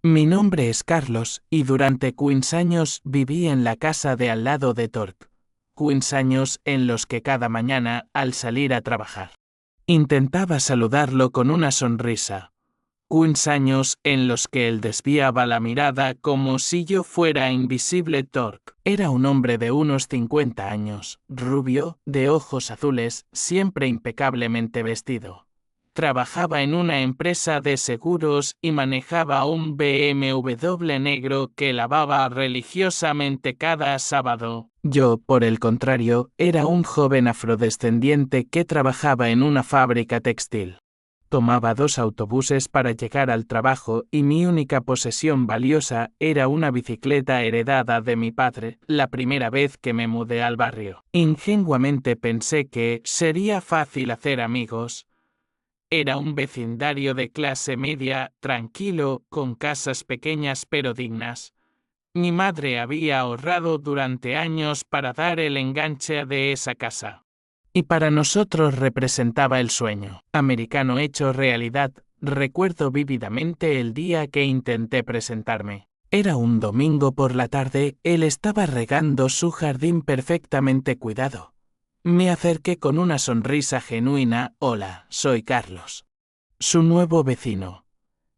Mi nombre es Carlos, y durante 15 años viví en la casa de al lado de Torque. 15 años en los que cada mañana, al salir a trabajar, intentaba saludarlo con una sonrisa. 15 años en los que él desviaba la mirada como si yo fuera invisible. Torque era un hombre de unos 50 años, rubio, de ojos azules, siempre impecablemente vestido. Trabajaba en una empresa de seguros y manejaba un BMW negro que lavaba religiosamente cada sábado. Yo, por el contrario, era un joven afrodescendiente que trabajaba en una fábrica textil. Tomaba 2 autobuses para llegar al trabajo y mi única posesión valiosa era una bicicleta heredada de mi padre, la primera vez que me mudé al barrio. Ingenuamente pensé que sería fácil hacer amigos. Era un vecindario de clase media, tranquilo, con casas pequeñas pero dignas. Mi madre había ahorrado durante años para dar el enganche de esa casa. Y para nosotros representaba el sueño americano hecho realidad. Recuerdo vívidamente el día que intenté presentarme. Era un domingo por la tarde, él estaba regando su jardín perfectamente cuidado. Me acerqué con una sonrisa genuina. Hola, soy Carlos, su nuevo vecino.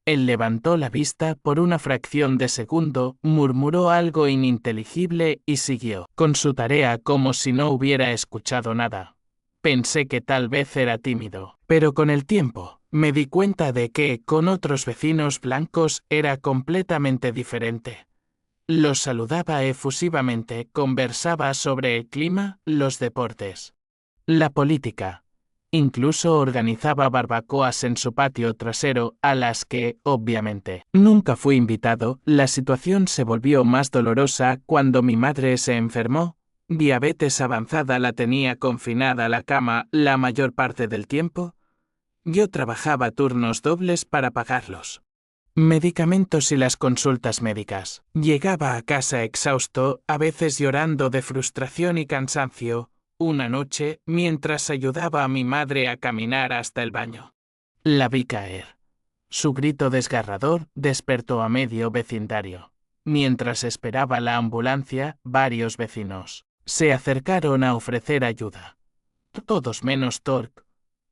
Él levantó la vista por una fracción de segundo, murmuró algo ininteligible y siguió con su tarea como si no hubiera escuchado nada. Pensé que tal vez era tímido, pero con el tiempo, me di cuenta de que, con otros vecinos blancos, era completamente diferente. Los saludaba efusivamente, conversaba sobre el clima, los deportes, la política. Incluso organizaba barbacoas en su patio trasero, a las que, obviamente, nunca fui invitado. La situación se volvió más dolorosa cuando mi madre se enfermó. Diabetes avanzada la tenía confinada a la cama la mayor parte del tiempo. Yo trabajaba turnos dobles para pagarlos medicamentos y las consultas médicas. Llegaba a casa exhausto, a veces llorando de frustración y cansancio. Una noche, mientras ayudaba a mi madre a caminar hasta el baño, la vi caer. Su grito desgarrador despertó a medio vecindario. Mientras esperaba la ambulancia, varios vecinos se acercaron a ofrecer ayuda. Todos menos Torque.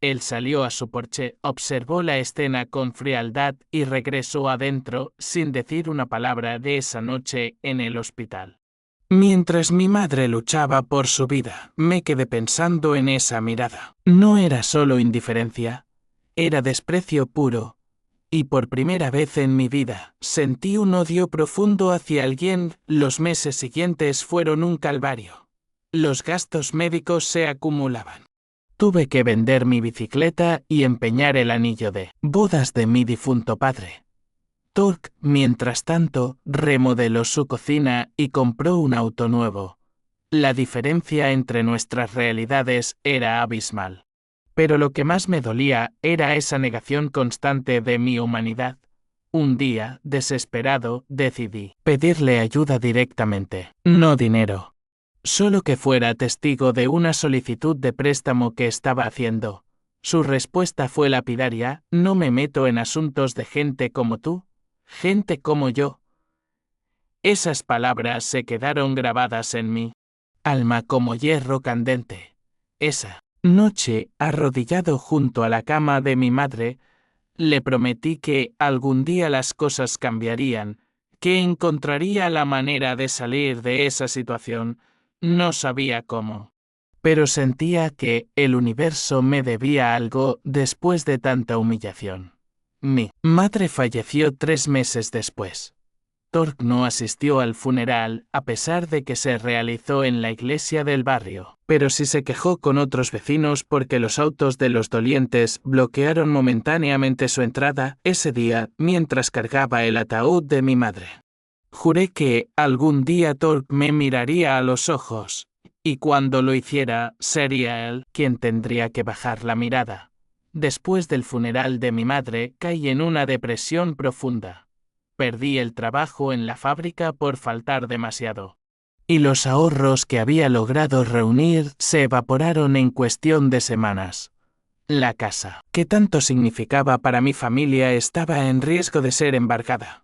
Él salió a su porche, observó la escena con frialdad y regresó adentro sin decir una palabra de esa noche en el hospital. Mientras mi madre luchaba por su vida, me quedé pensando en esa mirada. No era solo indiferencia, era desprecio puro. Y por primera vez en mi vida, sentí un odio profundo hacia alguien. Los meses siguientes fueron un calvario. Los gastos médicos se acumulaban. Tuve que vender mi bicicleta y empeñar el anillo de bodas de mi difunto padre. Torque, mientras tanto, remodeló su cocina y compró un auto nuevo. La diferencia entre nuestras realidades era abismal. Pero lo que más me dolía era esa negación constante de mi humanidad. Un día, desesperado, decidí pedirle ayuda directamente, no dinero. Solo que fuera testigo de una solicitud de préstamo que estaba haciendo. Su respuesta fue lapidaria: no me meto en asuntos de gente como tú, gente como yo. Esas palabras se quedaron grabadas en mi alma como hierro candente. Esa noche, arrodillado junto a la cama de mi madre, le prometí que algún día las cosas cambiarían, que encontraría la manera de salir de esa situación. No sabía cómo, pero sentía que el universo me debía algo después de tanta humillación. Mi madre falleció 3 meses después. Torque no asistió al funeral, a pesar de que se realizó en la iglesia del barrio, pero sí se quejó con otros vecinos porque los autos de los dolientes bloquearon momentáneamente su entrada ese día mientras cargaba el ataúd de mi madre. Juré que algún día Torque me miraría a los ojos, y cuando lo hiciera, sería él quien tendría que bajar la mirada. Después del funeral de mi madre, caí en una depresión profunda. Perdí el trabajo en la fábrica por faltar demasiado. Y los ahorros que había logrado reunir se evaporaron en cuestión de semanas. La casa, que tanto significaba para mi familia, estaba en riesgo de ser embargada.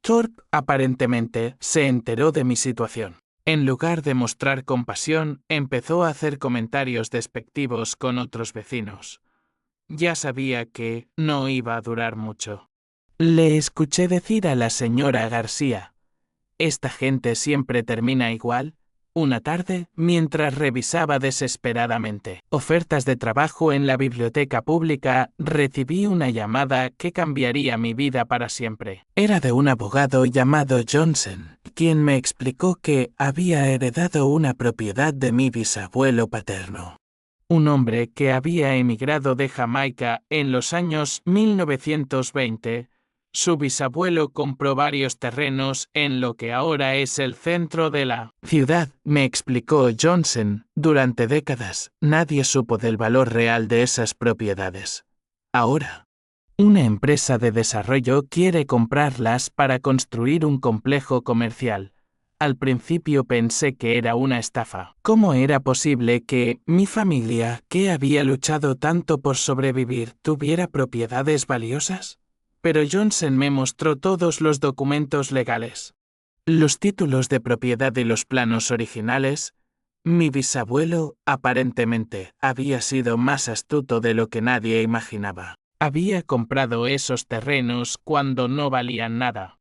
Thorpe, aparentemente, se enteró de mi situación. En lugar de mostrar compasión, empezó a hacer comentarios despectivos con otros vecinos. Ya sabía que no iba a durar mucho. Le escuché decir a la señora García: «¿Esta gente siempre termina igual?». Una tarde, mientras revisaba desesperadamente ofertas de trabajo en la biblioteca pública, recibí una llamada que cambiaría mi vida para siempre. Era de un abogado llamado Johnson, quien me explicó que había heredado una propiedad de mi bisabuelo paterno. Un hombre que había emigrado de Jamaica en los años 1920. Su bisabuelo compró varios terrenos en lo que ahora es el centro de la ciudad, me explicó Johnson. Durante décadas, nadie supo del valor real de esas propiedades. Ahora, una empresa de desarrollo quiere comprarlas para construir un complejo comercial. Al principio pensé que era una estafa. ¿Cómo era posible que mi familia, que había luchado tanto por sobrevivir, tuviera propiedades valiosas? Pero Johnson me mostró todos los documentos legales, los títulos de propiedad y los planos originales. Mi bisabuelo, aparentemente, había sido más astuto de lo que nadie imaginaba. Había comprado esos terrenos cuando no valían nada.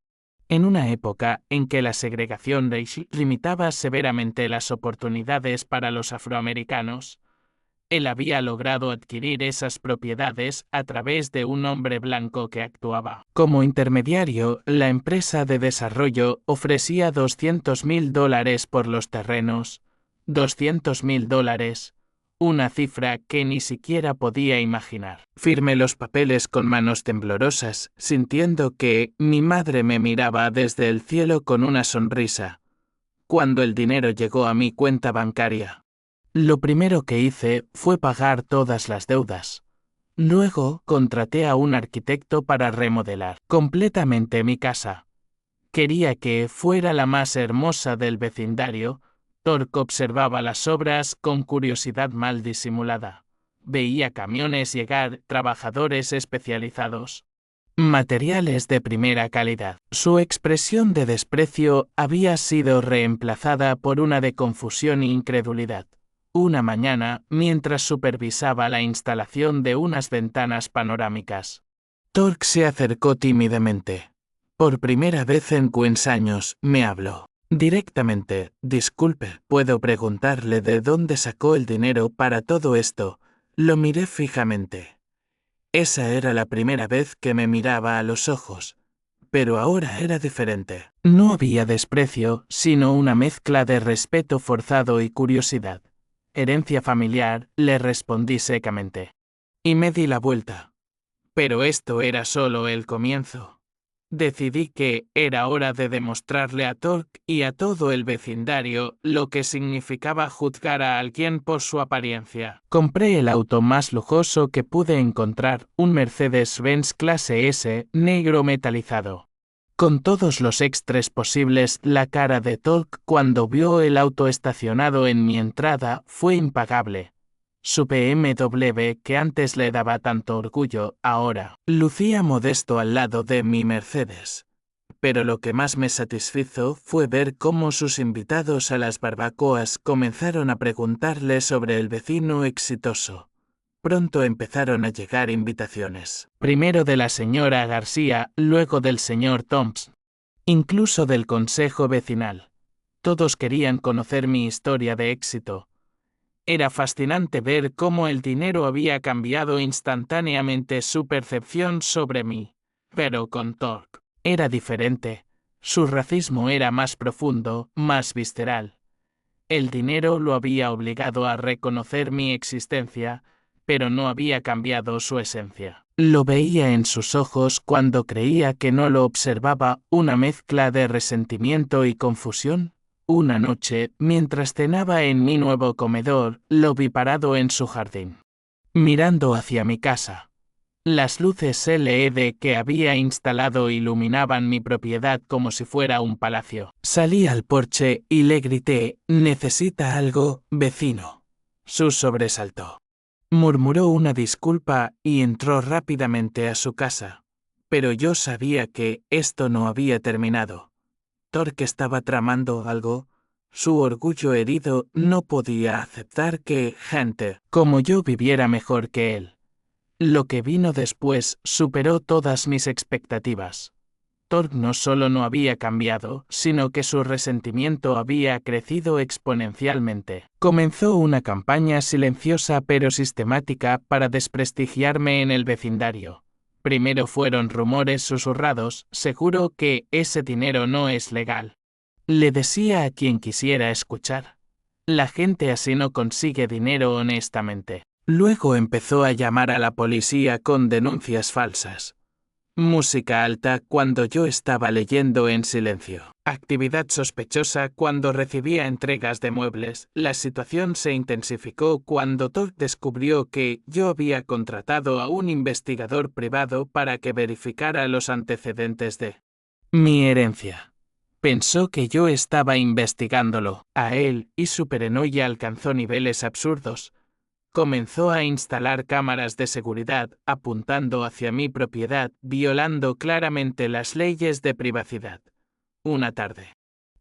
En una época en que la segregación racial limitaba severamente las oportunidades para los afroamericanos, él había logrado adquirir esas propiedades a través de un hombre blanco que actuaba como intermediario. La empresa de desarrollo ofrecía $200,000 por los terrenos. $200,000, una cifra que ni siquiera podía imaginar. Firmé los papeles con manos temblorosas, sintiendo que mi madre me miraba desde el cielo con una sonrisa. Cuando el dinero llegó a mi cuenta bancaria, lo primero que hice fue pagar todas las deudas. Luego contraté a un arquitecto para remodelar completamente mi casa. Quería que fuera la más hermosa del vecindario. Thorpe observaba las obras con curiosidad mal disimulada. Veía camiones llegar, trabajadores especializados, materiales de primera calidad. Su expresión de desprecio había sido reemplazada por una de confusión e incredulidad. Una mañana, mientras supervisaba la instalación de unas ventanas panorámicas, Thorpe se acercó tímidamente. Por primera vez en 15 años, me habló directamente. «Disculpe, ¿puedo preguntarle de dónde sacó el dinero para todo esto?». Lo miré fijamente. Esa era la primera vez que me miraba a los ojos. Pero ahora era diferente. No había desprecio, sino una mezcla de respeto forzado y curiosidad. «Herencia familiar», le respondí secamente. Y me di la vuelta. Pero esto era solo el comienzo. Decidí que era hora de demostrarle a Thorpe y a todo el vecindario lo que significaba juzgar a alguien por su apariencia. Compré el auto más lujoso que pude encontrar, un Mercedes-Benz clase S, negro metalizado. Con todos los extras posibles. La cara de Thorpe cuando vio el auto estacionado en mi entrada fue impagable. Su BMW, que antes le daba tanto orgullo, ahora lucía modesto al lado de mi Mercedes. Pero lo que más me satisfizo fue ver cómo sus invitados a las barbacoas comenzaron a preguntarle sobre el vecino exitoso. Pronto empezaron a llegar invitaciones. Primero de la señora García, luego del señor Thompson. Incluso del consejo vecinal. Todos querían conocer mi historia de éxito. Era fascinante ver cómo el dinero había cambiado instantáneamente su percepción sobre mí. Pero con Thorpe era diferente. Su racismo era más profundo, más visceral. El dinero lo había obligado a reconocer mi existencia, pero no había cambiado su esencia. Lo veía en sus ojos cuando creía que no lo observaba, una mezcla de resentimiento y confusión. Una noche, mientras cenaba en mi nuevo comedor, lo vi parado en su jardín, mirando hacia mi casa. Las luces LED que había instalado iluminaban mi propiedad como si fuera un palacio. Salí al porche y le grité: «¿Necesita algo, vecino?». Su sobresaltó. Murmuró una disculpa y entró rápidamente a su casa. Pero yo sabía que esto no había terminado. Torque estaba tramando algo. Su orgullo herido no podía aceptar que gente como yo viviera mejor que él. Lo que vino después superó todas mis expectativas. Torque no solo no había cambiado, sino que su resentimiento había crecido exponencialmente. Comenzó una campaña silenciosa pero sistemática para desprestigiarme en el vecindario. Primero fueron rumores susurrados, seguro que ese dinero no es legal. Le decía a quien quisiera escuchar. La gente así no consigue dinero honestamente. Luego empezó a llamar a la policía con denuncias falsas. Música alta cuando yo estaba leyendo en silencio. Actividad sospechosa cuando recibía entregas de muebles. La situación se intensificó cuando Todd descubrió que yo había contratado a un investigador privado para que verificara los antecedentes de mi herencia. Pensó que yo estaba investigándolo a él y su paranoia alcanzó niveles absurdos. Comenzó a instalar cámaras de seguridad apuntando hacia mi propiedad, violando claramente las leyes de privacidad. Una tarde,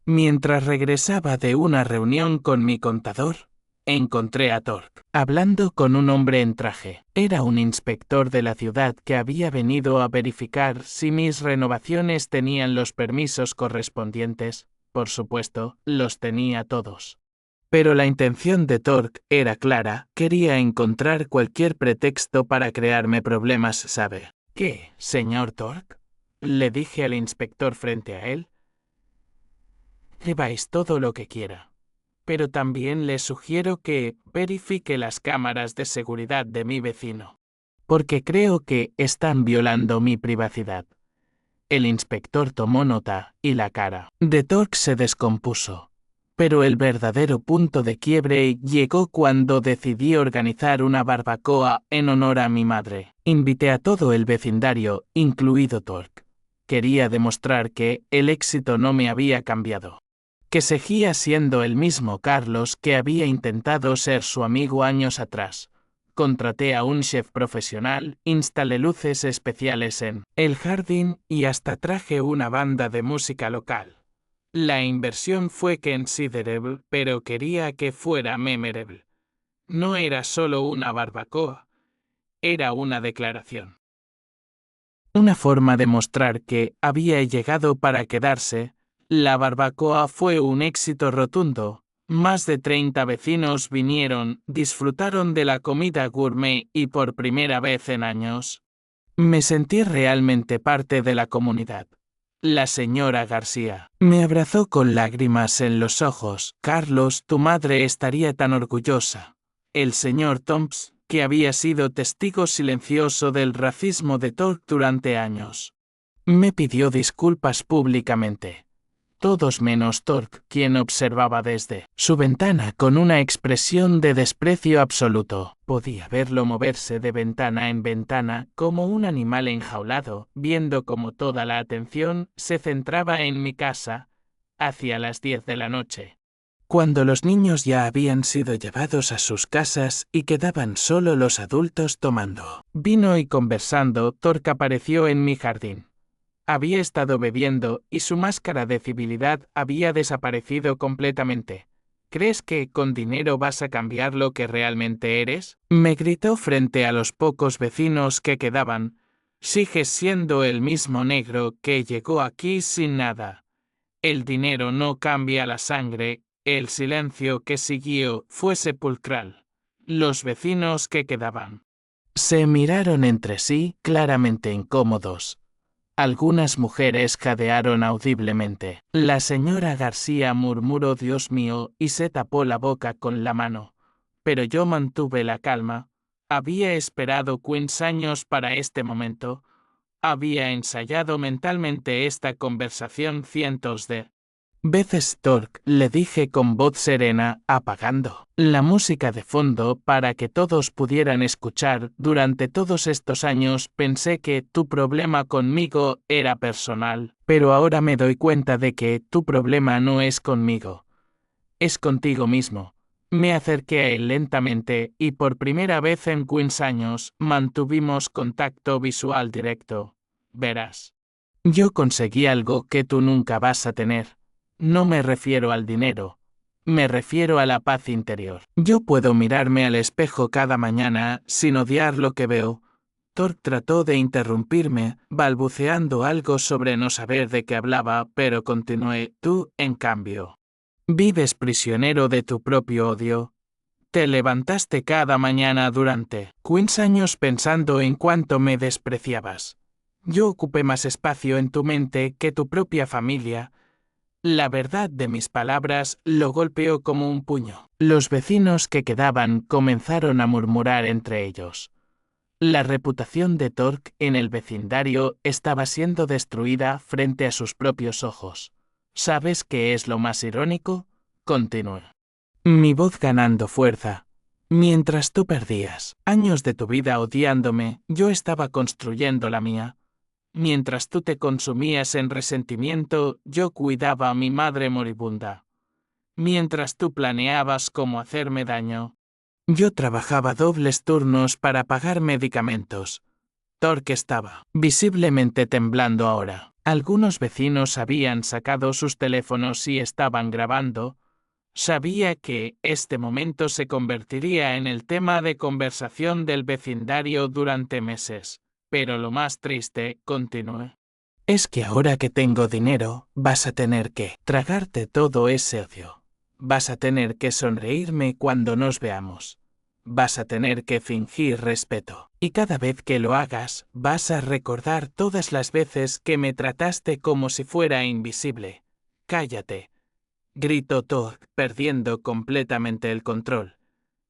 mientras regresaba de una reunión con mi contador, encontré a Torque hablando con un hombre en traje. Era un inspector de la ciudad que había venido a verificar si mis renovaciones tenían los permisos correspondientes. Por supuesto, los tenía todos. Pero la intención de Torque era clara, quería encontrar cualquier pretexto para crearme problemas, ¿sabe? ¿Qué, señor Torque? Le dije al inspector frente a él. Lleváis todo lo que quiera. Pero también le sugiero que verifique las cámaras de seguridad de mi vecino. Porque creo que están violando mi privacidad. El inspector tomó nota, y la cara de Torque se descompuso. Pero el verdadero punto de quiebre llegó cuando decidí organizar una barbacoa en honor a mi madre. Invité a todo el vecindario, incluido Torque. Quería demostrar que el éxito no me había cambiado. Que seguía siendo el mismo Carlos que había intentado ser su amigo años atrás. Contraté a un chef profesional, instalé luces especiales en el jardín y hasta traje una banda de música local. La inversión fue considerable, pero quería que fuera memorable. No era solo una barbacoa, era una declaración. Una forma de mostrar que había llegado para quedarse. La barbacoa fue un éxito rotundo. Más de 30 vecinos vinieron, disfrutaron de la comida gourmet y por primera vez en años me sentí realmente parte de la comunidad. La señora García me abrazó con lágrimas en los ojos. Carlos, tu madre estaría tan orgullosa. El señor Toms, que había sido testigo silencioso del racismo de Torque durante años, me pidió disculpas públicamente. Todos menos Torque, quien observaba desde su ventana con una expresión de desprecio absoluto. Podía verlo moverse de ventana en ventana como un animal enjaulado, viendo cómo toda la atención se centraba en mi casa, hacia las 10 de la noche. Cuando los niños ya habían sido llevados a sus casas y quedaban solo los adultos tomando vino y conversando, Torque apareció en mi jardín. Había estado bebiendo y su máscara de civilidad había desaparecido completamente. ¿Crees que con dinero vas a cambiar lo que realmente eres? Me gritó frente a los pocos vecinos que quedaban. Sigues siendo el mismo negro que llegó aquí sin nada. El dinero no cambia la sangre. El silencio que siguió fue sepulcral. Los vecinos que quedaban se miraron entre sí, claramente incómodos. Algunas mujeres jadearon audiblemente. La señora García murmuró Dios mío y se tapó la boca con la mano. Pero yo mantuve la calma. Había esperado 15 años para este momento. Había ensayado mentalmente esta conversación cientos de veces. Torque, le dije con voz serena, apagando la música de fondo para que todos pudieran escuchar. Durante todos estos años pensé que tu problema conmigo era personal, pero ahora me doy cuenta de que tu problema no es conmigo. Es contigo mismo. Me acerqué a él lentamente y por primera vez en 15 años mantuvimos contacto visual directo. verás. Yo conseguí algo que tú nunca vas a tener. No me refiero al dinero. Me refiero a la paz interior. Yo puedo mirarme al espejo cada mañana sin odiar lo que veo. Tork trató de interrumpirme, balbuceando algo sobre no saber de qué hablaba, pero continué. Tú, en cambio, vives prisionero de tu propio odio. Te levantaste cada mañana durante 15 años pensando en cuánto me despreciabas. Yo ocupé más espacio en tu mente que tu propia familia. La verdad de mis palabras lo golpeó como un puño. Los vecinos que quedaban comenzaron a murmurar entre ellos. La reputación de Tork en el vecindario estaba siendo destruida frente a sus propios ojos. ¿Sabes qué es lo más irónico? Continué. Mi voz ganando fuerza. Mientras tú perdías años de tu vida odiándome, yo estaba construyendo la mía. Mientras tú te consumías en resentimiento, yo cuidaba a mi madre moribunda. Mientras tú planeabas cómo hacerme daño, yo trabajaba dobles turnos para pagar medicamentos. Tork estaba visiblemente temblando ahora. Algunos vecinos habían sacado sus teléfonos y estaban grabando. Sabía que este momento se convertiría en el tema de conversación del vecindario durante meses. Pero lo más triste, continué, es que ahora que tengo dinero, vas a tener que tragarte todo ese odio. Vas a tener que sonreírme cuando nos veamos. Vas a tener que fingir respeto. Y cada vez que lo hagas, vas a recordar todas las veces que me trataste como si fuera invisible. Cállate, gritó Tork, perdiendo completamente el control.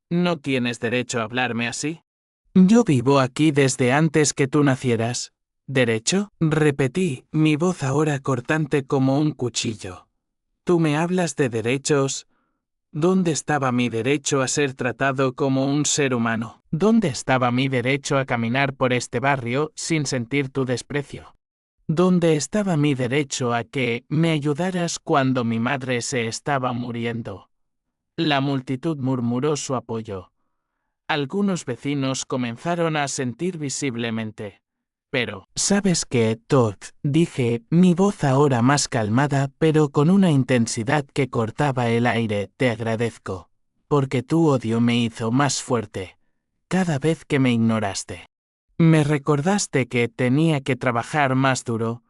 ¿No tienes derecho a hablarme así? Yo vivo aquí desde antes que tú nacieras. ¿Derecho? Repetí, mi voz ahora cortante como un cuchillo. ¿Tú me hablas de derechos? ¿Dónde estaba mi derecho a ser tratado como un ser humano? ¿Dónde estaba mi derecho a caminar por este barrio sin sentir tu desprecio? ¿Dónde estaba mi derecho a que me ayudaras cuando mi madre se estaba muriendo? La multitud murmuró su apoyo. Algunos vecinos comenzaron a sentir visiblemente. Pero, ¿sabes qué, Tork? Dije, mi voz ahora más calmada, pero con una intensidad que cortaba el aire. Te agradezco. Porque tu odio me hizo más fuerte. Cada vez que me ignoraste. Me recordaste que tenía que trabajar más duro.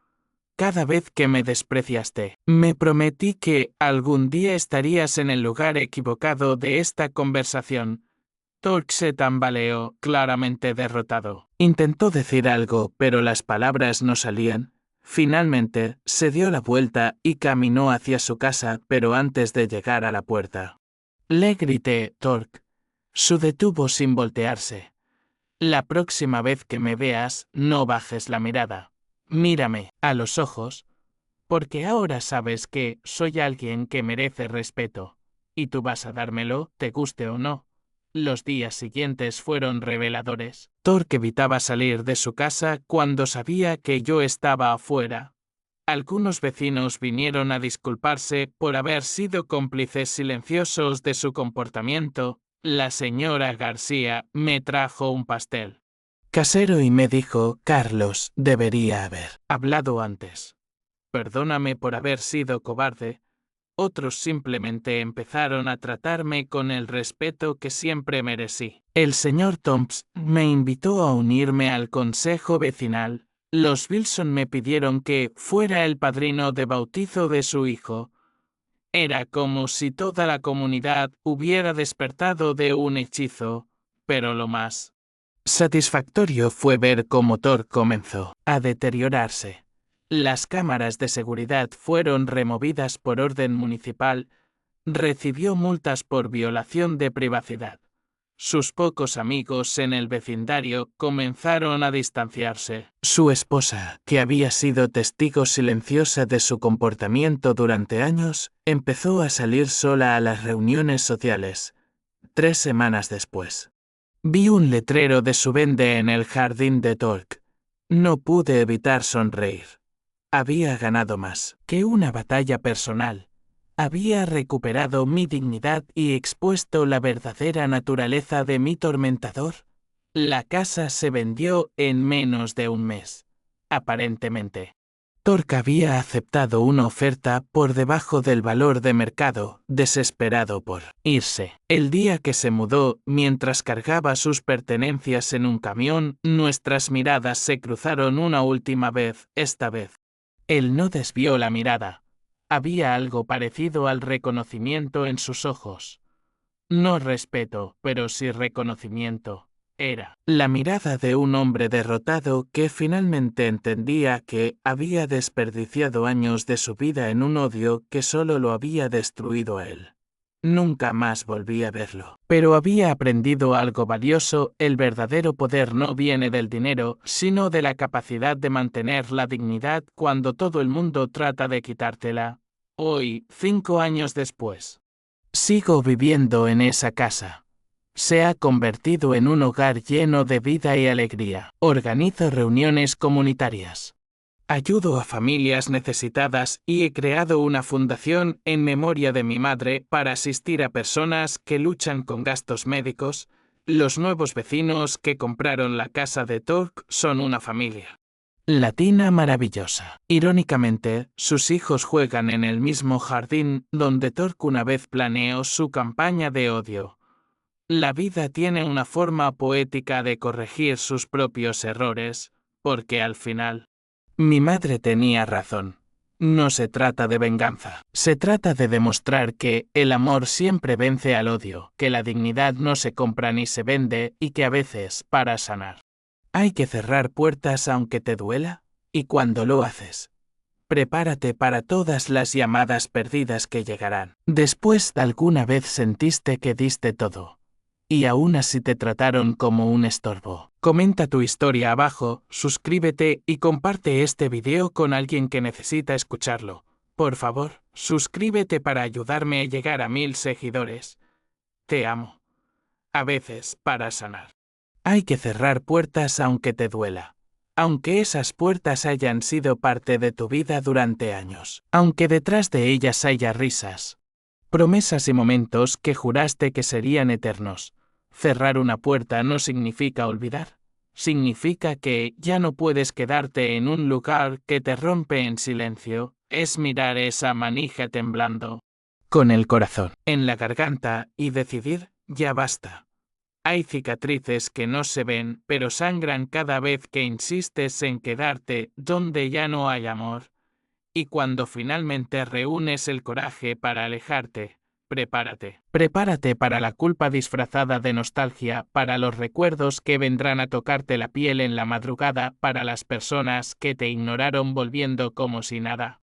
Cada vez que me despreciaste, me prometí que algún día estarías en el lugar equivocado de esta conversación. Tork se tambaleó, claramente derrotado. Intentó decir algo, pero las palabras no salían. Finalmente, se dio la vuelta y caminó hacia su casa, pero antes de llegar a la puerta, le grité, Tork. Se detuvo sin voltearse. La próxima vez que me veas, no bajes la mirada. Mírame a los ojos, porque ahora sabes que soy alguien que merece respeto, y tú vas a dármelo, te guste o no. Los días siguientes fueron reveladores. Tork evitaba salir de su casa cuando sabía que yo estaba afuera. Algunos vecinos vinieron a disculparse por haber sido cómplices silenciosos de su comportamiento. La señora García me trajo un pastel casero y me dijo, Carlos, debería haber hablado antes. Perdóname por haber sido cobarde. Otros simplemente empezaron a tratarme con el respeto que siempre merecí. El señor Toms me invitó a unirme al consejo vecinal. Los Wilson me pidieron que fuera el padrino de bautizo de su hijo. Era como si toda la comunidad hubiera despertado de un hechizo, pero lo más satisfactorio fue ver cómo Tork comenzó a deteriorarse. Las cámaras de seguridad fueron removidas por orden municipal. Recibió multas por violación de privacidad. Sus pocos amigos en el vecindario comenzaron a distanciarse. Su esposa, que había sido testigo silenciosa de su comportamiento durante años, empezó a salir sola a las reuniones sociales. 3 semanas después, vi un letrero de su vende en el jardín de Tork. No pude evitar sonreír. Había ganado más que una batalla personal. Había recuperado mi dignidad y expuesto la verdadera naturaleza de mi tormentador. La casa se vendió en menos de un mes. aparentemente. Tork había aceptado una oferta por debajo del valor de mercado, desesperado por irse. El día que se mudó, mientras cargaba sus pertenencias en un camión, nuestras miradas se cruzaron una última vez, esta vez. Él no desvió la mirada. Había algo parecido al reconocimiento en sus ojos. No respeto, pero sí reconocimiento. Era la mirada de un hombre derrotado que finalmente entendía que había desperdiciado años de su vida en un odio que solo lo había destruido a él. Nunca más volví a verlo. Pero había aprendido algo valioso: el verdadero poder no viene del dinero, sino de la capacidad de mantener la dignidad cuando todo el mundo trata de quitártela. Hoy, 5 años después, sigo viviendo en esa casa. Se ha convertido en un hogar lleno de vida y alegría. Organizo reuniones comunitarias. Ayudo a familias necesitadas y he creado una fundación en memoria de mi madre para asistir a personas que luchan con gastos médicos. Los nuevos vecinos que compraron la casa de Tork son una familia latina maravillosa. Irónicamente, sus hijos juegan en el mismo jardín donde Tork una vez planeó su campaña de odio. La vida tiene una forma poética de corregir sus propios errores, porque al final, mi madre tenía razón. No se trata de venganza. Se trata de demostrar que el amor siempre vence al odio, que la dignidad no se compra ni se vende y que a veces, para sanar, hay que cerrar puertas aunque te duela. Y cuando lo haces, prepárate para todas las llamadas perdidas que llegarán. Después, ¿alguna vez sentiste que diste todo y aún así te trataron como un estorbo? Comenta tu historia abajo, suscríbete y comparte este video con alguien que necesita escucharlo. Por favor, suscríbete para ayudarme a llegar a 1000 seguidores. Te amo. A veces, para sanar, hay que cerrar puertas aunque te duela. Aunque esas puertas hayan sido parte de tu vida durante años. Aunque detrás de ellas haya risas, promesas y momentos que juraste que serían eternos. Cerrar una puerta no significa olvidar. Significa que ya no puedes quedarte en un lugar que te rompe en silencio. Es mirar esa manija temblando con el corazón en la garganta y decidir: ya basta. Hay cicatrices que no se ven, pero sangran cada vez que insistes en quedarte donde ya no hay amor. Y cuando finalmente reúnes el coraje para alejarte, prepárate. Prepárate para la culpa disfrazada de nostalgia, para los recuerdos que vendrán a tocarte la piel en la madrugada, para las personas que te ignoraron volviendo como si nada,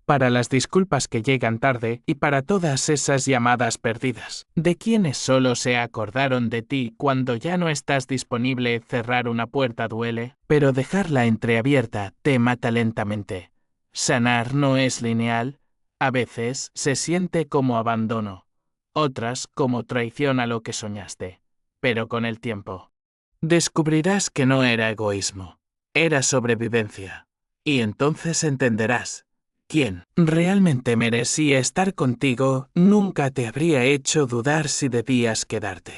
para las disculpas que llegan tarde y para todas esas llamadas perdidas, de quienes solo se acordaron de ti cuando ya no estás disponible. Cerrar una puerta duele, pero dejarla entreabierta te mata lentamente. Sanar no es lineal. A veces se siente como abandono, otras como traición a lo que soñaste. Pero con el tiempo, descubrirás que no era egoísmo, era sobrevivencia. Y entonces entenderás: quien realmente merecía estar contigo nunca te habría hecho dudar si debías quedarte.